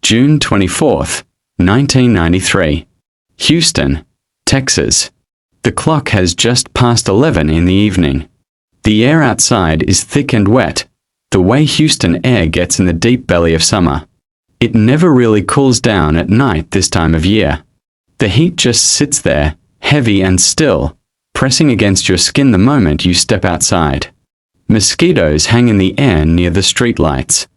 June 24th, 1993. Houston, Texas. The clock has just passed 11 in the evening. The air outside is thick and wet, the way Houston air gets in the deep belly of summer. It never really cools down at night this time of year. The heat just sits there, heavy and still, pressing against your skin the moment you step outside. Mosquitoes hang in the air near the streetlights.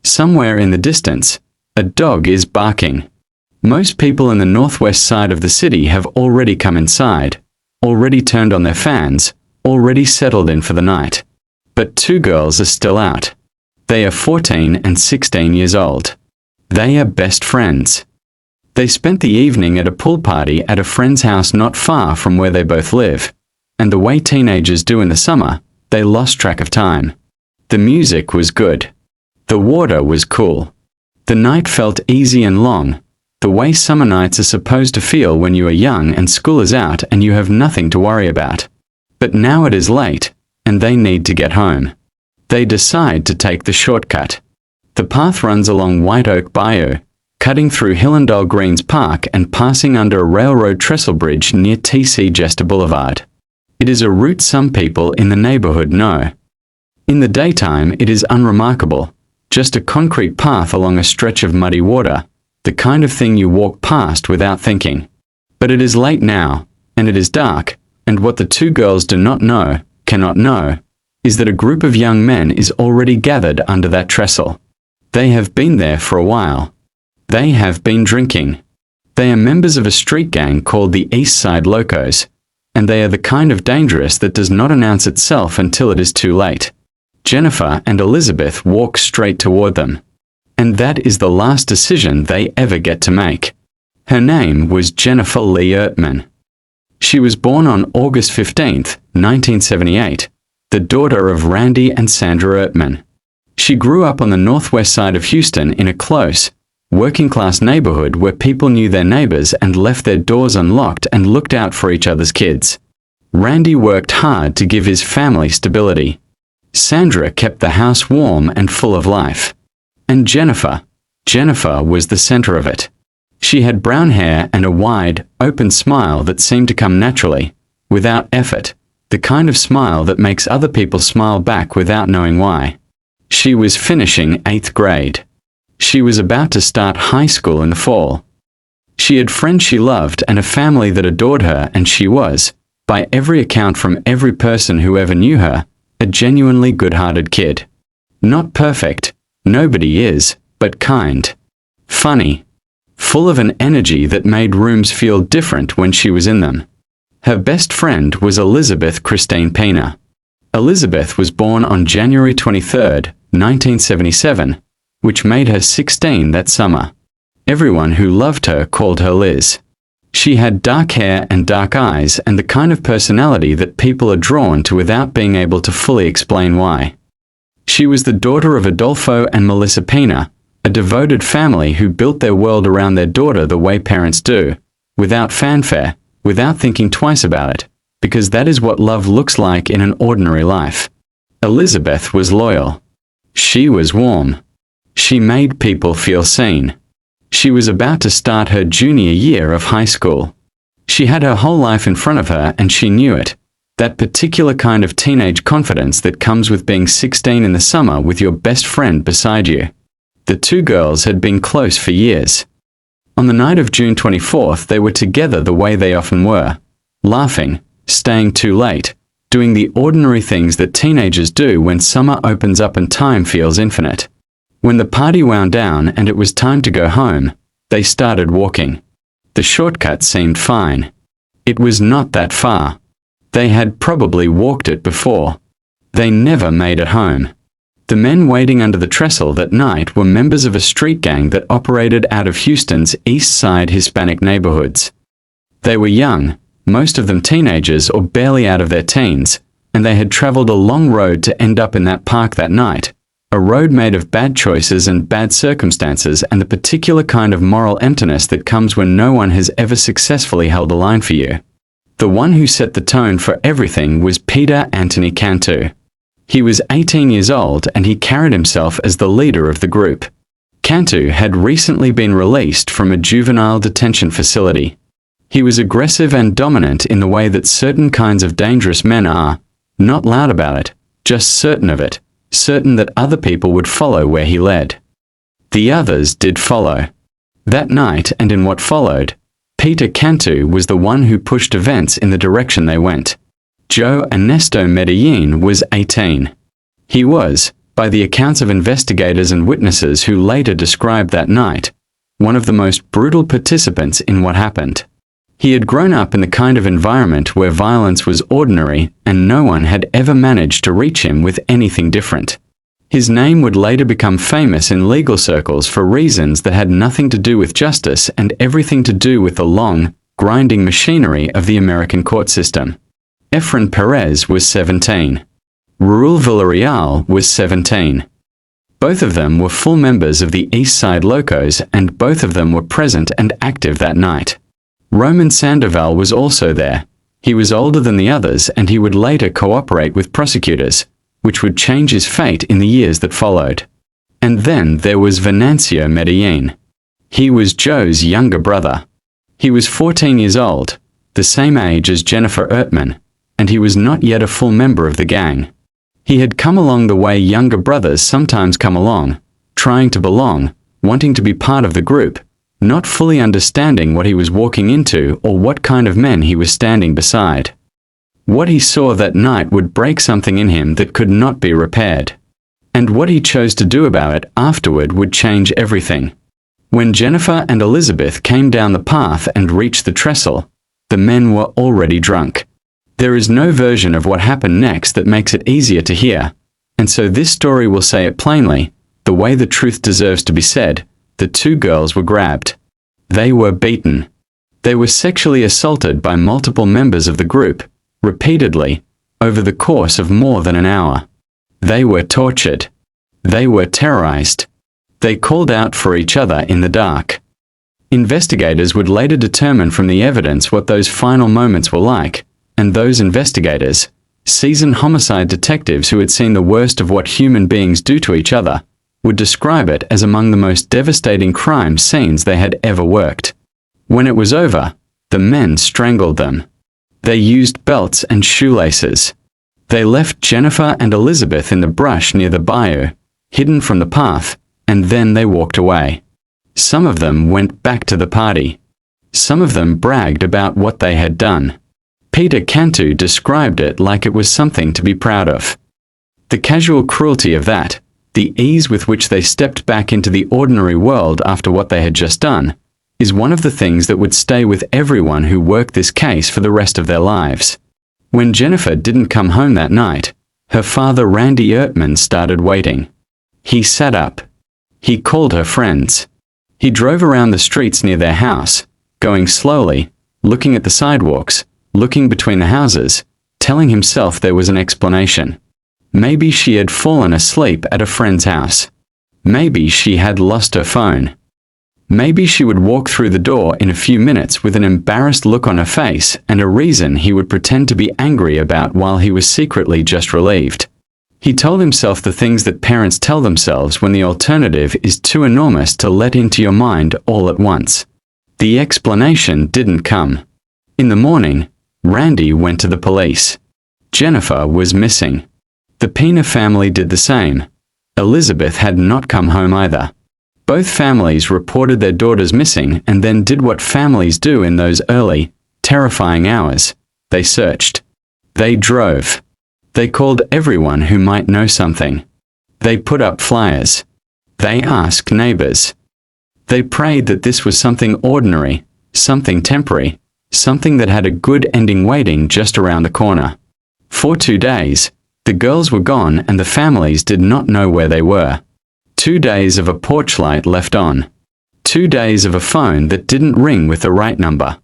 Somewhere in the distance, a dog is barking. Most people in the northwest side of the city have already come inside, already turned on their fans, already settled in for the night. But two girls are still out. They are 14 and 16 years old. They are best friends. They spent the evening at a pool party at a friend's house not far from where they both live, and the way teenagers do in the summer, they lost track of time. The music was good. The water was cool. The night felt easy and long, the way summer nights are supposed to feel when you are young and school is out and you have nothing to worry about. But now it is late, and they need to get home. They decide to take the shortcut. The path runs along White Oak Bayou, cutting through Hillendale Greens Park and passing under a railroad trestle bridge near T.C. Jester Boulevard. It is a route some people in the neighborhood know. In the daytime, it is unremarkable, just a concrete path along a stretch of muddy water, the kind of thing you walk past without thinking. But it is late now, and it is dark, and what the two girls do not know, cannot know, is that a group of young men is already gathered under that trestle. They have been there for a while. They have been drinking. They are members of a street gang called the East Side Locos, and they are the kind of dangerous that does not announce itself until it is too late. Jennifer and Elizabeth walk straight toward them. And that is the last decision they ever get to make. Her name was Jennifer Lee Ertman. She was born on August 15, 1978, the daughter of Randy and Sandra Ertman. She grew up on the northwest side of Houston in a close, working-class neighborhood where people knew their neighbors and left their doors unlocked and looked out for each other's kids. Randy worked hard to give his family stability. Sandra kept the house warm and full of life. And Jennifer was the center of it. She had brown hair and a wide, open smile that seemed to come naturally, without effort, the kind of smile that makes other people smile back without knowing why. She was finishing 8th grade. She was about to start high school in the fall. She had friends she loved and a family that adored her, and she was, by every account from every person who ever knew her, a genuinely good-hearted kid. Not perfect, nobody is, but kind. Funny. Full of an energy that made rooms feel different when she was in them. Her best friend was Elizabeth Christine Peña. Elizabeth was born on January 23, 1977, which made her 16 that summer. Everyone who loved her called her Liz. She had dark hair and dark eyes and the kind of personality that people are drawn to without being able to fully explain why. She was the daughter of Adolfo and Melissa Peña, a devoted family who built their world around their daughter the way parents do, without fanfare, without thinking twice about it, because that is what love looks like in an ordinary life. Elizabeth was loyal. She was warm. She made people feel seen. She was about to start her junior year of high school. She had her whole life in front of her and she knew it. That particular kind of teenage confidence that comes with being 16 in the summer with your best friend beside you. The two girls had been close for years. On the night of June 24th, they were together the way they often were, laughing, staying too late, doing the ordinary things that teenagers do when summer opens up and time feels infinite. When the party wound down and it was time to go home, they started walking. The shortcut seemed fine. It was not that far. They had probably walked it before. They never made it home. The men waiting under the trestle that night were members of a street gang that operated out of Houston's East Side Hispanic neighborhoods. They were young, most of them teenagers or barely out of their teens, and they had traveled a long road to end up in that park that night. A road made of bad choices and bad circumstances and the particular kind of moral emptiness that comes when no one has ever successfully held the line for you. The one who set the tone for everything was Peter Anthony Cantu. He was 18 years old and he carried himself as the leader of the group. Cantu had recently been released from a juvenile detention facility. He was aggressive and dominant in the way that certain kinds of dangerous men are, not loud about it, just certain of it, certain that other people would follow where he led. The others did follow. That night and in what followed, Peter Cantu was the one who pushed events in the direction they went. Joe Ernesto Medellin was 18. He was, by the accounts of investigators and witnesses who later described that night, one of the most brutal participants in what happened. He had grown up in the kind of environment where violence was ordinary and no one had ever managed to reach him with anything different. His name would later become famous in legal circles for reasons that had nothing to do with justice and everything to do with the long, grinding machinery of the American court system. Efren Perez was 17. Raul Villarreal was 17. Both of them were full members of the East Side Locos and both of them were present and active that night. Roman Sandoval was also there. He was older than the others and he would later cooperate with prosecutors, which would change his fate in the years that followed. And then there was Venancio Medellin. He was Joe's younger brother. He was 14 years old, the same age as Jennifer Ertman, and he was not yet a full member of the gang. He had come along the way younger brothers sometimes come along, trying to belong, wanting to be part of the group, not fully understanding what he was walking into or what kind of men he was standing beside. What he saw that night would break something in him that could not be repaired. And what he chose to do about it afterward would change everything. When Jennifer and Elizabeth came down the path and reached the trestle, the men were already drunk. There is no version of what happened next that makes it easier to hear, and so this story will say it plainly, the way the truth deserves to be said. The two girls were grabbed. They were beaten. They were sexually assaulted by multiple members of the group, repeatedly, over the course of more than an hour. They were tortured. They were terrorized. They called out for each other in the dark. Investigators would later determine from the evidence what those final moments were like, and those investigators, seasoned homicide detectives who had seen the worst of what human beings do to each other, would describe it as among the most devastating crime scenes they had ever worked. When it was over, the men strangled them. They used belts and shoelaces. They left Jennifer and Elizabeth in the brush near the bayou, hidden from the path, and then they walked away. Some of them went back to the party. Some of them bragged about what they had done. Peter Cantu described it like it was something to be proud of. The casual cruelty of that, the ease with which they stepped back into the ordinary world after what they had just done, is one of the things that would stay with everyone who worked this case for the rest of their lives. When Jennifer didn't come home that night, her father Randy Ertman started waiting. He sat up. He called her friends. He drove around the streets near their house, going slowly, looking at the sidewalks, looking between the houses, telling himself there was an explanation. Maybe she had fallen asleep at a friend's house. Maybe she had lost her phone. Maybe she would walk through the door in a few minutes with an embarrassed look on her face and a reason he would pretend to be angry about while he was secretly just relieved. He told himself the things that parents tell themselves when the alternative is too enormous to let into your mind all at once. The explanation didn't come. In the morning, Randy went to the police. Jennifer was missing. The Peña family did the same. Elizabeth had not come home either. Both families reported their daughters missing and then did what families do in those early, terrifying hours. They searched. They drove. They called everyone who might know something. They put up flyers. They asked neighbors. They prayed that this was something ordinary, something temporary, something that had a good ending waiting just around the corner. For 2 days, the girls were gone and the families did not know where they were. 2 days of a porch light left on. 2 days of a phone that didn't ring with the right number.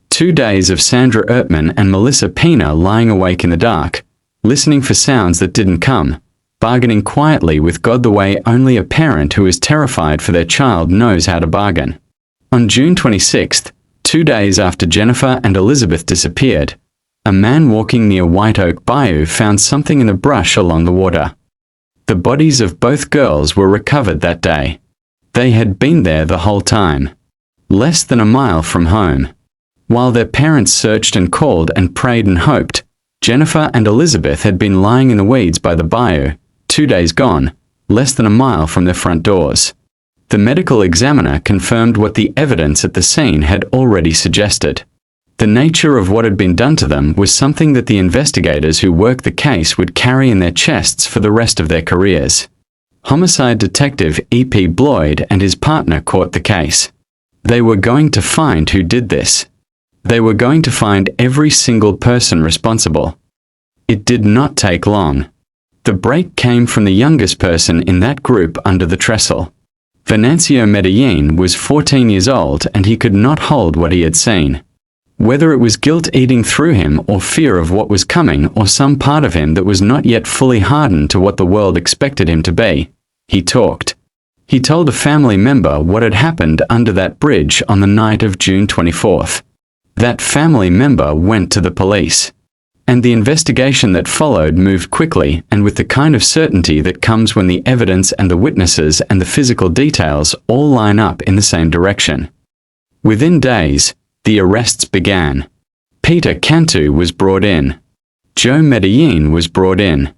2 days of Sandra Ertman and Melissa Peña lying awake in the dark, listening for sounds that didn't come, bargaining quietly with God the way only a parent who is terrified for their child knows how to bargain. On June 26th, 2 days after Jennifer and Elizabeth disappeared, a man walking near White Oak Bayou found something in the brush along the water. The bodies of both girls were recovered that day. They had been there the whole time. Less than a mile from home. While their parents searched and called and prayed and hoped, Jennifer and Elizabeth had been lying in the weeds by the bayou, 2 days gone, less than a mile from their front doors. The medical examiner confirmed what the evidence at the scene had already suggested. The nature of what had been done to them was something that the investigators who worked the case would carry in their chests for the rest of their careers. Homicide detective E.P. Bloyd and his partner caught the case. They were going to find who did this. They were going to find every single person responsible. It did not take long. The break came from the youngest person in that group under the trestle. Venancio Medellin was 14 years old and he could not hold what he had seen. Whether it was guilt eating through him or fear of what was coming or some part of him that was not yet fully hardened to what the world expected him to be, he talked. He told a family member what had happened under that bridge on the night of June 24th. That family member went to the police. And the investigation that followed moved quickly and with the kind of certainty that comes when the evidence and the witnesses and the physical details all line up in the same direction. Within days, the arrests began. Peter Cantu was brought in. Joe Medellin was brought in.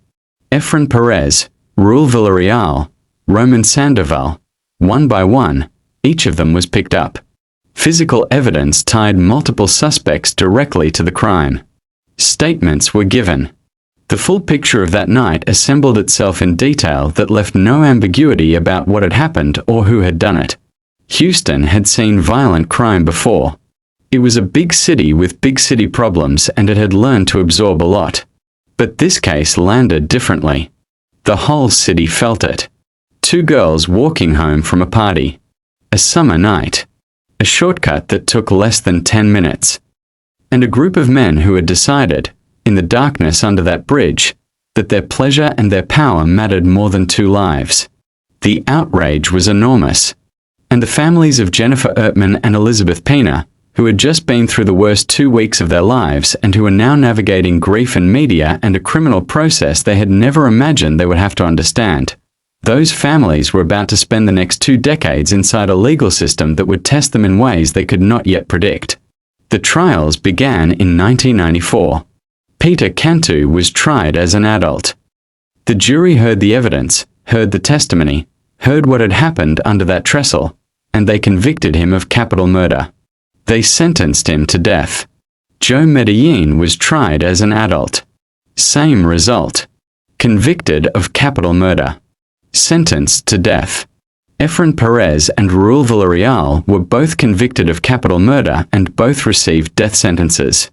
Efren Perez, Raul Villarreal, Roman Sandoval, one by one, each of them was picked up. Physical evidence tied multiple suspects directly to the crime. Statements were given. The full picture of that night assembled itself in detail that left no ambiguity about what had happened or who had done it. Houston had seen violent crime before. It was a big city with big city problems and it had learned to absorb a lot. But this case landed differently. The whole city felt it. 2 girls walking home from a party. A summer night. A shortcut that took less than 10 minutes. And a group of men who had decided, in the darkness under that bridge, that their pleasure and their power mattered more than 2 lives. The outrage was enormous. And the families of Jennifer Ertman and Elizabeth Peña, who had just been through the worst 2 weeks of their lives and who were now navigating grief and media and a criminal process they had never imagined they would have to understand. Those families were about to spend the next 2 decades inside a legal system that would test them in ways they could not yet predict. The trials began in 1994. Peter Cantu was tried as an adult. The jury heard the evidence, heard the testimony, heard what had happened under that trestle, and they convicted him of capital murder. They sentenced him to death. Joe Medellin was tried as an adult. Same result. Convicted of capital murder. Sentenced to death. Efren Perez and Raul Villarreal were both convicted of capital murder and both received death sentences.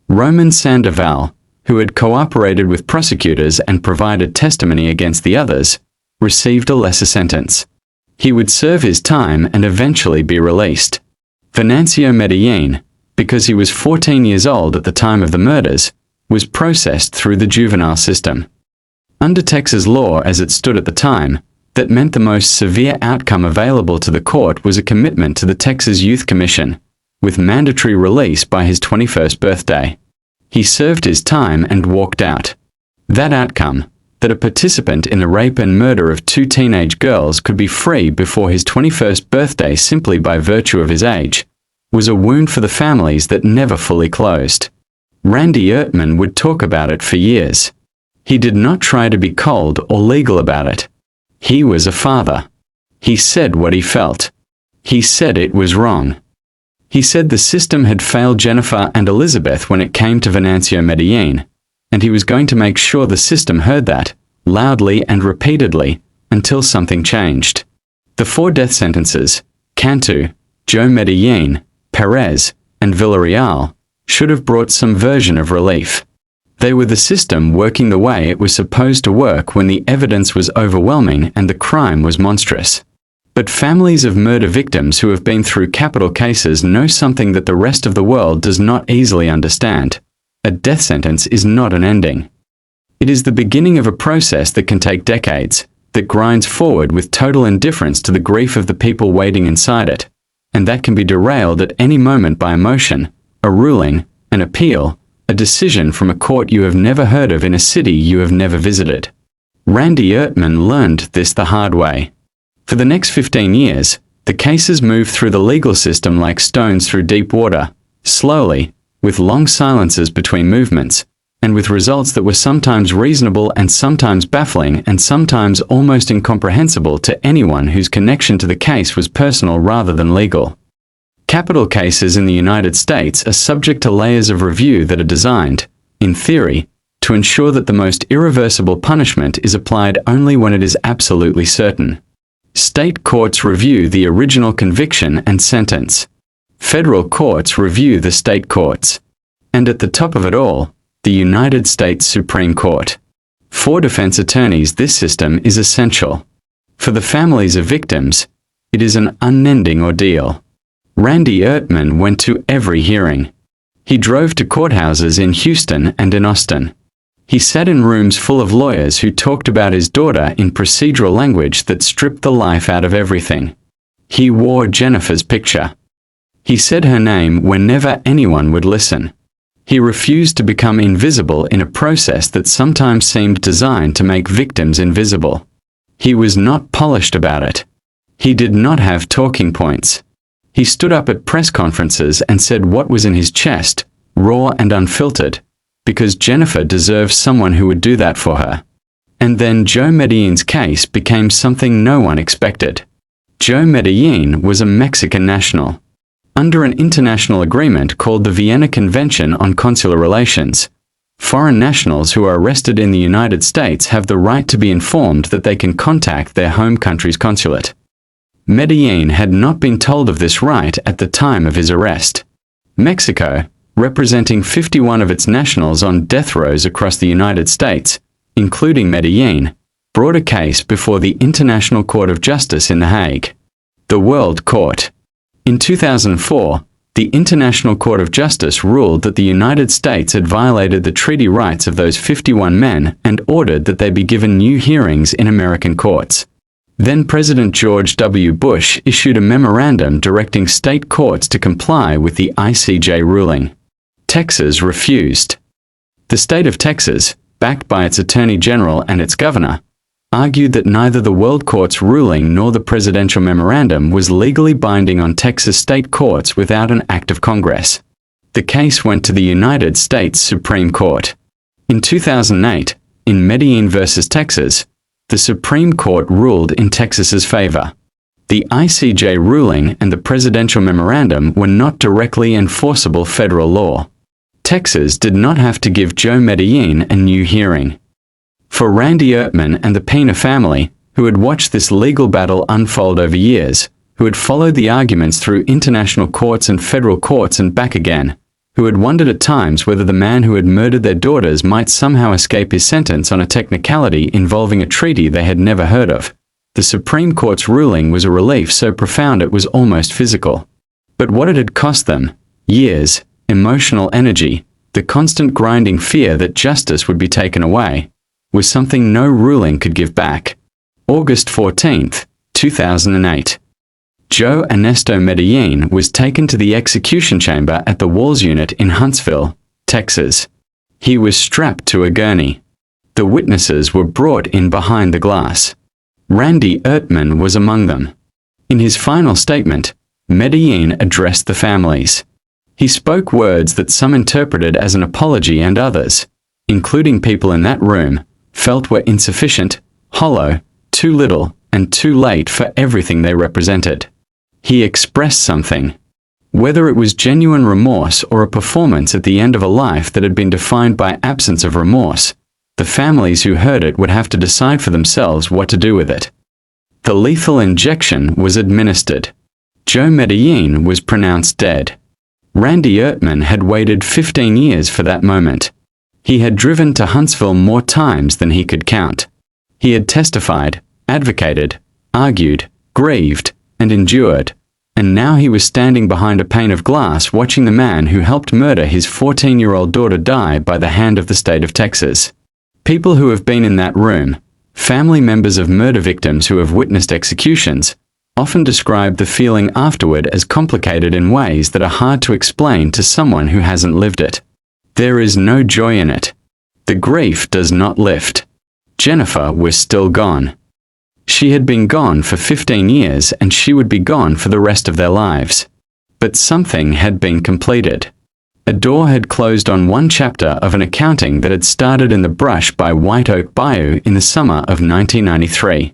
Roman Sandoval, who had cooperated with prosecutors and provided testimony against the others, received a lesser sentence. He would serve his time and eventually be released. Venancio Medellin, because he was 14 years old at the time of the murders, was processed through the juvenile system. Under Texas law as it stood at the time, that meant the most severe outcome available to the court was a commitment to the Texas Youth Commission, with mandatory release by his 21st birthday. He served his time and walked out. That outcome, that a participant in the rape and murder of 2 teenage girls could be free before his 21st birthday simply by virtue of his age, was a wound for the families that never fully closed. Randy Ertman would talk about it for years. He did not try to be cold or legal about it. He was a father. He said what he felt. He said it was wrong. He said the system had failed Jennifer and Elizabeth when it came to Venancio Medellin, and he was going to make sure the system heard that, loudly and repeatedly, until something changed. The 4 death sentences, Cantu, Joe Medellin, Perez, and Villarreal, should have brought some version of relief. They were the system working the way it was supposed to work when the evidence was overwhelming and the crime was monstrous. But families of murder victims who have been through capital cases know something that the rest of the world does not easily understand. A death sentence is not an ending. It is the beginning of a process that can take decades, that grinds forward with total indifference to the grief of the people waiting inside it, and that can be derailed at any moment by emotion, a ruling, an appeal, a decision from a court you have never heard of in a city you have never visited. Randy Ertman learned this the hard way. For the next 15 years, the cases moved through the legal system like stones through deep water, slowly, with long silences between movements, and with results that were sometimes reasonable and sometimes baffling and sometimes almost incomprehensible to anyone whose connection to the case was personal rather than legal. Capital cases in the United States are subject to layers of review that are designed, in theory, to ensure that the most irreversible punishment is applied only when it is absolutely certain. State courts review the original conviction and sentence. Federal courts review the state courts. And at the top of it all, the United States Supreme Court. For defense attorneys, this system is essential. For the families of victims, it is an unending ordeal. Randy Ertman went to every hearing. He drove to courthouses in Houston and in Austin. He sat in rooms full of lawyers who talked about his daughter in procedural language that stripped the life out of everything. He wore Jennifer's picture. He said her name whenever anyone would listen. He refused to become invisible in a process that sometimes seemed designed to make victims invisible. He was not polished about it. He did not have talking points. He stood up at press conferences and said what was in his chest, raw and unfiltered, because Jennifer deserves someone who would do that for her. And then Joe Medellin's case became something no one expected. Joe Medellin was a Mexican national. Under an international agreement called the Vienna Convention on Consular Relations, foreign nationals who are arrested in the United States have the right to be informed that they can contact their home country's consulate. Medellin had not been told of this right at the time of his arrest. Mexico, representing 51 of its nationals on death rows across the United States, including Medellin, brought a case before the International Court of Justice in The Hague, the World Court. In 2004, the International Court of Justice ruled that the United States had violated the treaty rights of those 51 men and ordered that they be given new hearings in American courts. Then President George W. Bush issued a memorandum directing state courts to comply with the ICJ ruling. Texas refused. The state of Texas, backed by its attorney general and its governor, argued that neither the World Court's ruling nor the presidential memorandum was legally binding on Texas state courts without an act of Congress. The case went to the United States Supreme Court. In 2008, in Medellin versus Texas, the Supreme Court ruled in Texas's favor. The ICJ ruling and the presidential memorandum were not directly enforceable federal law. Texas did not have to give Joe Medellin a new hearing. For Randy Ertman and the Peña family, who had watched this legal battle unfold over years, who had followed the arguments through international courts and federal courts and back again, who had wondered at times whether the man who had murdered their daughters might somehow escape his sentence on a technicality involving a treaty they had never heard of, the Supreme Court's ruling was a relief so profound it was almost physical. But what it had cost them, years, emotional energy, the constant grinding fear that justice would be taken away, was something no ruling could give back. August 14, 2008. Joe Ernesto Medellin was taken to the execution chamber at the Walls Unit in Huntsville, Texas. He was strapped to a gurney. The witnesses were brought in behind the glass. Randy Ertman was among them. In his final statement, Medellin addressed the families. He spoke words that some interpreted as an apology and others, including people in that room, felt were insufficient, hollow, too little, and too late for everything they represented. He expressed something. Whether it was genuine remorse or a performance at the end of a life that had been defined by absence of remorse, the families who heard it would have to decide for themselves what to do with it. The lethal injection was administered. Joe Medellin was pronounced dead. Randy Ertman had waited 15 years for that moment. He had driven to Huntsville more times than he could count. He had testified, advocated, argued, grieved, and endured, and now he was standing behind a pane of glass watching the man who helped murder his 14-year-old daughter die by the hand of the state of Texas. People who have been in that room, family members of murder victims who have witnessed executions, often describe the feeling afterward as complicated in ways that are hard to explain to someone who hasn't lived it. There is no joy in it. The grief does not lift. Jennifer was still gone. She had been gone for 15 years and she would be gone for the rest of their lives. But something had been completed. A door had closed on one chapter of an accounting that had started in the brush by White Oak Bayou in the summer of 1993.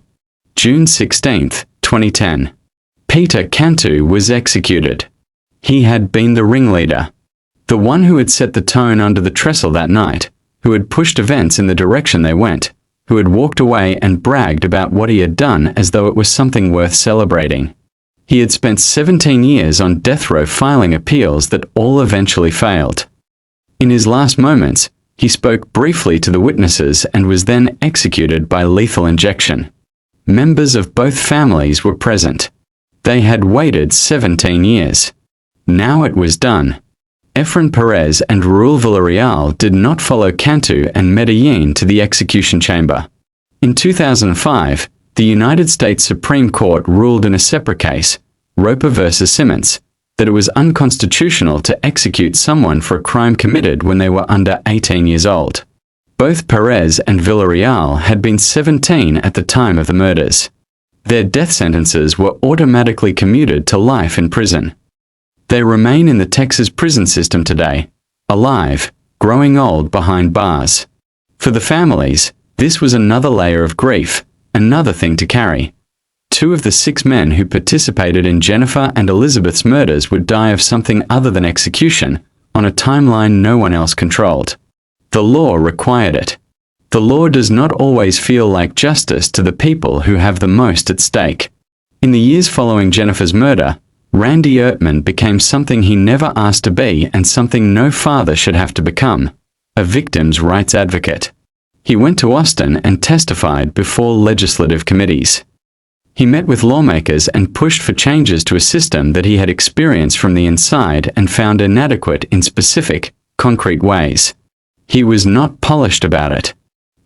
June 16, 2010. Peter Cantu was executed. He had been the ringleader. The one who had set the tone under the trestle that night, who had pushed events in the direction they went, who had walked away and bragged about what he had done as though it was something worth celebrating. He had spent 17 years on death row filing appeals that all eventually failed. In his last moments, he spoke briefly to the witnesses and was then executed by lethal injection. Members of both families were present. They had waited 17 years. Now it was done. Efren Perez and Raul Villarreal did not follow Cantu and Medellin to the execution chamber. In 2005, the United States Supreme Court ruled in a separate case, Roper v. Simmons, that it was unconstitutional to execute someone for a crime committed when they were under 18 years old. Both Perez and Villarreal had been 17 at the time of the murders. Their death sentences were automatically commuted to life in prison. They remain in the Texas prison system today, alive, growing old behind bars. For the families, this was another layer of grief, another thing to carry. 2 of the 6 men who participated in Jennifer and Elizabeth's murders would die of something other than execution, on a timeline no one else controlled. The law required it. The law does not always feel like justice to the people who have the most at stake. In the years following Jennifer's murder, Randy Ertman became something he never asked to be and something no father should have to become, a victims' rights advocate. He went to Austin and testified before legislative committees. He met with lawmakers and pushed for changes to a system that he had experienced from the inside and found inadequate in specific, concrete ways. He was not polished about it.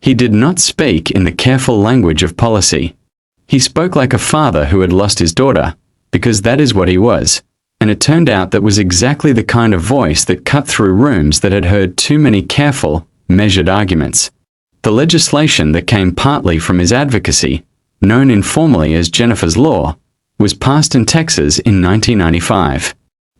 He did not speak in the careful language of policy. He spoke like a father who had lost his daughter, because that is what he was, and it turned out that was exactly the kind of voice that cut through rooms that had heard too many careful, measured arguments. The legislation that came partly from his advocacy, known informally as Jennifer's Law, was passed in Texas in 1995.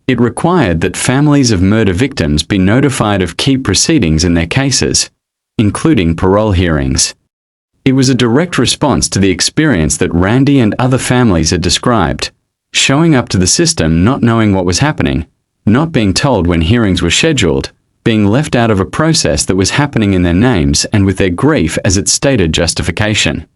It required that families of murder victims be notified of key proceedings in their cases, including parole hearings. It was a direct response to the experience that Randy and other families had described, showing up to the system not knowing what was happening, not being told when hearings were scheduled, being left out of a process that was happening in their names and with their grief as its stated justification.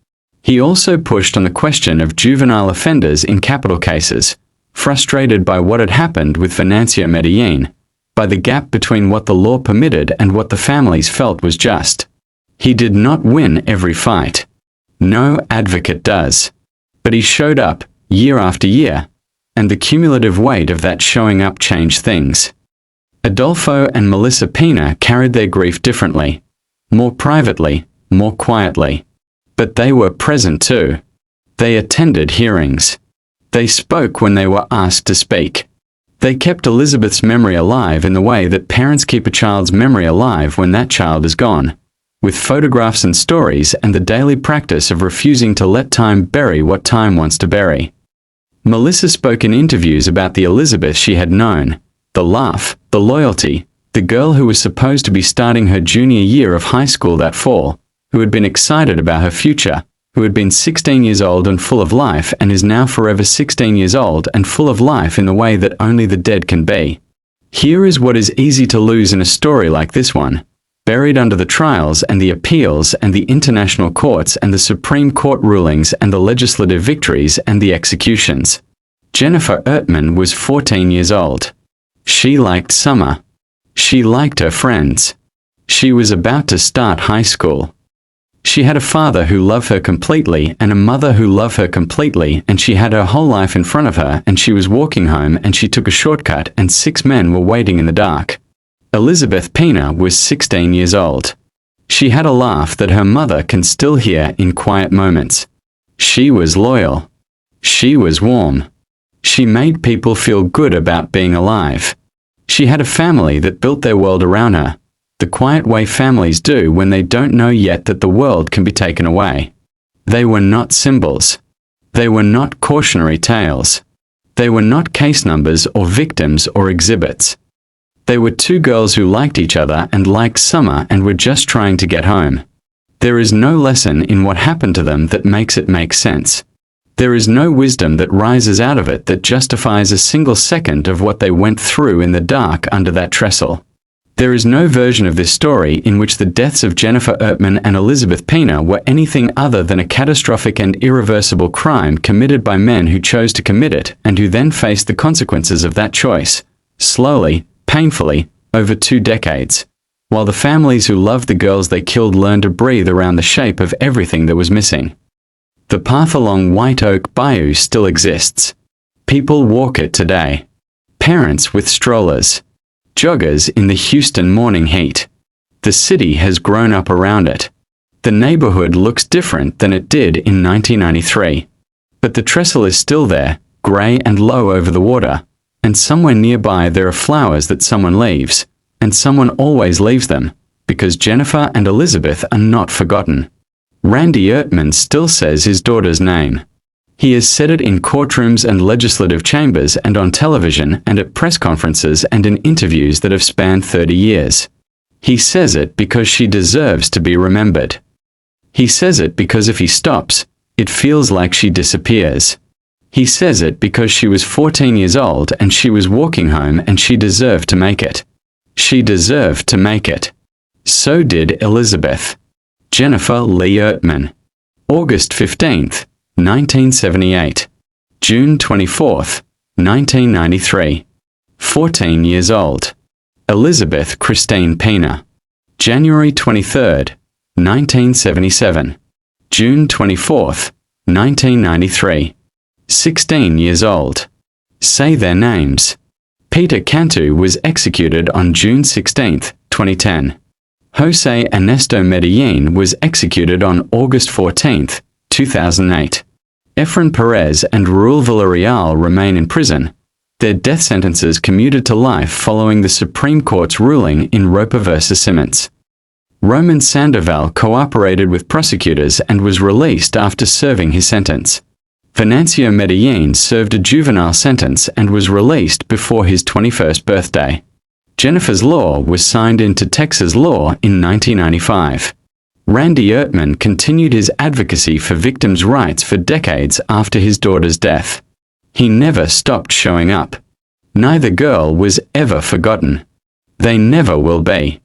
He also pushed on the question of juvenile offenders in capital cases, frustrated by what had happened with Venancio Medellin, by the gap between what the law permitted and what the families felt was just. He did not win every fight. No advocate does. But he showed up, year after year, and the cumulative weight of that showing up changed things. Adolfo and Melissa Peña carried their grief differently, more privately, more quietly. But they were present too. They attended hearings. They spoke when they were asked to speak. They kept Elizabeth's memory alive in the way that parents keep a child's memory alive when that child is gone, with photographs and stories and the daily practice of refusing to let time bury what time wants to bury. Melissa spoke in interviews about the Elizabeth she had known, the laugh, the loyalty, the girl who was supposed to be starting her junior year of high school that fall, who had been excited about her future, who had been 16 years old and full of life and is now forever 16 years old and full of life in the way that only the dead can be. Here is what is easy to lose in a story like this one, buried under the trials and the appeals and the international courts and the Supreme Court rulings and the legislative victories and the executions. Jennifer Ertman was 14 years old. She liked summer. She liked her friends. She was about to start high school. She had a father who loved her completely and a mother who loved her completely, and she had her whole life in front of her, and she was walking home and she took a shortcut and 6 men were waiting in the dark. Elizabeth Peña was 16 years old. She had a laugh that her mother can still hear in quiet moments. She was loyal. She was warm. She made people feel good about being alive. She had a family that built their world around her, the quiet way families do when they don't know yet that the world can be taken away. They were not symbols. They were not cautionary tales. They were not case numbers or victims or exhibits. They were two girls who liked each other and liked summer and were just trying to get home. There is no lesson in what happened to them that makes it make sense. There is no wisdom that rises out of it that justifies a single second of what they went through in the dark under that trestle. There is no version of this story in which the deaths of Jennifer Ertman and Elizabeth Peña were anything other than a catastrophic and irreversible crime committed by men who chose to commit it and who then faced the consequences of that choice, slowly, painfully, over 2 decades, while the families who loved the girls they killed learned to breathe around the shape of everything that was missing. The path along White Oak Bayou still exists. People walk it today. Parents with strollers. Joggers in the Houston morning heat. The city has grown up around it. The neighborhood looks different than it did in 1993. But the trestle is still there, gray and low over the water, and somewhere nearby there are flowers that someone leaves, and someone always leaves them, because Jennifer and Elizabeth are not forgotten. Randy Ertman still says his daughter's name. He has said it in courtrooms and legislative chambers and on television and at press conferences and in interviews that have spanned 30 years. He says it because she deserves to be remembered. He says it because if he stops, it feels like she disappears. He says it because she was 14 years old and she was walking home and she deserved to make it. She deserved to make it. So did Elizabeth. Jennifer Lee Ertman. August 15th, 1978. June 24th, 1993. 14 years old. Elizabeth Christine Peña. January 23rd, 1977. June 24th, 1993. 16 years old. Say their names. Peter Cantu was executed on June 16, 2010. Jose Ernesto Medellin was executed on August 14, 2008. Efren Perez and Raul Villarreal remain in prison, their death sentences commuted to life following the Supreme Court's ruling in Roper v. Simmons. Roman Sandoval cooperated with prosecutors and was released after serving his sentence. Venancio Medellin served a juvenile sentence and was released before his 21st birthday. Jennifer's Law was signed into Texas law in 1995. Randy Ertman continued his advocacy for victims' rights for decades after his daughter's death. He never stopped showing up. Neither girl was ever forgotten. They never will be.